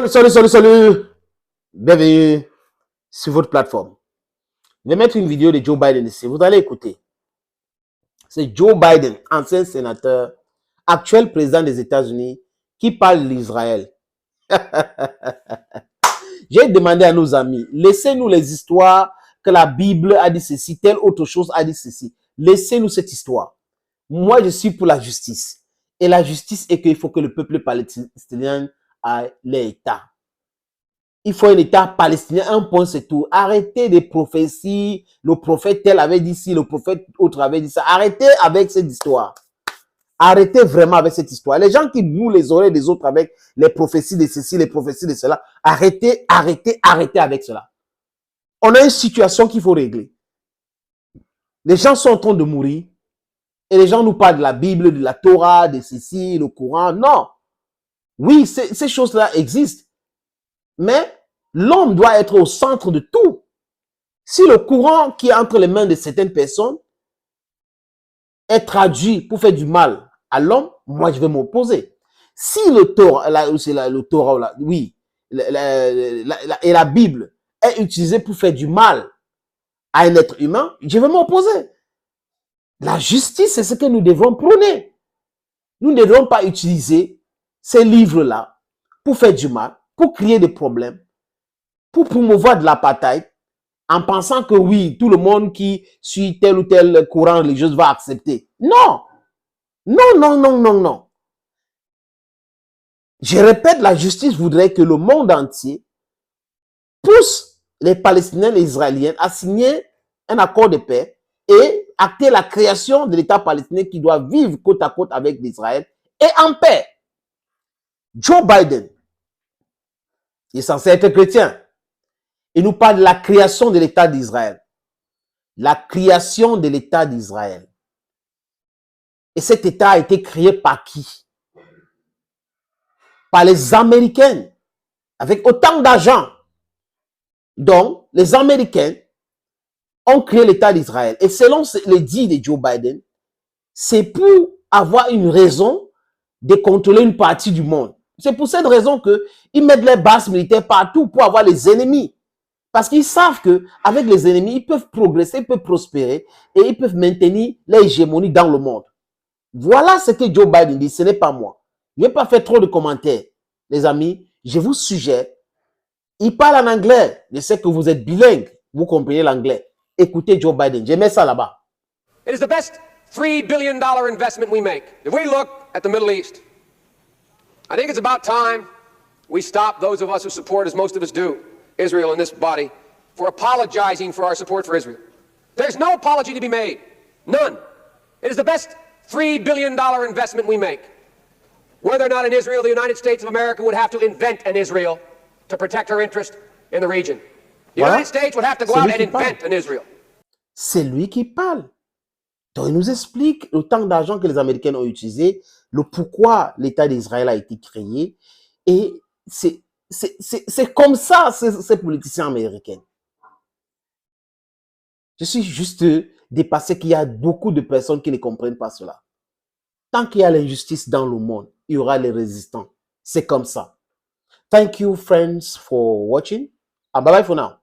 Salut. Bienvenue sur votre plateforme. Je vais mettre une vidéo de Joe Biden ici. Vous allez écouter. C'est Joe Biden, ancien sénateur, actuel président des États-Unis, qui parle de l'Israël. J'ai demandé à nos amis, laissez-nous les histoires que la Bible a dit ceci, telle autre chose a dit ceci. Laissez-nous cette histoire. Moi, je suis pour la justice. Et la justice est qu'il faut que le peuple palestinien ait l'État. Il faut un État palestinien, un point c'est tout. Arrêtez des prophéties, le prophète tel avait dit ci, le prophète autre avait dit ça. Arrêtez avec cette histoire. Arrêtez vraiment avec cette histoire. Les gens qui bouent les oreilles des autres avec les prophéties de ceci, les prophéties de cela, arrêtez avec cela. On a une situation qu'il faut régler. Les gens sont en train de mourir et les gens nous parlent de la Bible, de la Torah, de ceci, le Coran. Non. Oui, ces choses-là existent. Mais l'homme doit être au centre de tout. Si le courant qui est entre les mains de certaines personnes est traduit pour faire du mal à l'homme, moi je vais m'opposer. Si le Torah, et la Bible est utilisée pour faire du mal à un être humain, je vais m'opposer. La justice, c'est ce que nous devons prôner. Nous ne devons pas utiliser ces livres-là pour faire du mal, pour créer des problèmes, pour promouvoir de l'apartheid, en pensant que oui, tout le monde qui suit tel ou tel courant religieux va accepter. Non. Non. Je répète, la justice voudrait que le monde entier pousse les Palestiniens et les Israéliens à signer un accord de paix et acter la création de l'État palestinien qui doit vivre côte à côte avec l'Israël et en paix. Joe Biden est censé être chrétien. Il nous parle de la création de l'État d'Israël. La création de l'État d'Israël. Et cet État a été créé par qui? Par les Américains, avec autant d'argent. Donc, les Américains ont créé l'État d'Israël. Et selon les dits de Joe Biden, c'est pour avoir une raison de contrôler une partie du monde. C'est pour cette raison qu'ils mettent les bases militaires partout pour avoir les ennemis. Parce qu'ils savent qu'avec les ennemis, ils peuvent progresser, ils peuvent prospérer et ils peuvent maintenir l'hégémonie dans le monde. Voilà ce que Joe Biden dit, ce n'est pas moi. Je ne vais pas faire trop de commentaires. Les amis, je vous suggère, il parle en anglais. Je sais que vous êtes bilingue, vous comprenez l'anglais. Écoutez Joe Biden, je mets ça là-bas. It is the best $3 billion investment we make. If we look at the Middle East, I think it's about time we stop, those of us who support, as most of us do, Israel in this body, for apologizing for our support for Israel. There's no apology to be made. None. It is the best $3 billion investment we make. Whether or not in Israel, the United States of America would have to invent an Israel to protect her interest in the region. The United States would have to go out and invent an Israel. C'est lui qui parle. Donc il nous explique le temps d'argent que les Américains ont utilisé, le pourquoi l'État d'Israël a été créé. Et c'est comme ça, ces politiciens américains. Je suis juste dépassé qu'il y a beaucoup de personnes qui ne comprennent pas cela. Tant qu'il y a l'injustice dans le monde, il y aura les résistants. C'est comme ça. Thank you, friends, for watching. And bye-bye for now.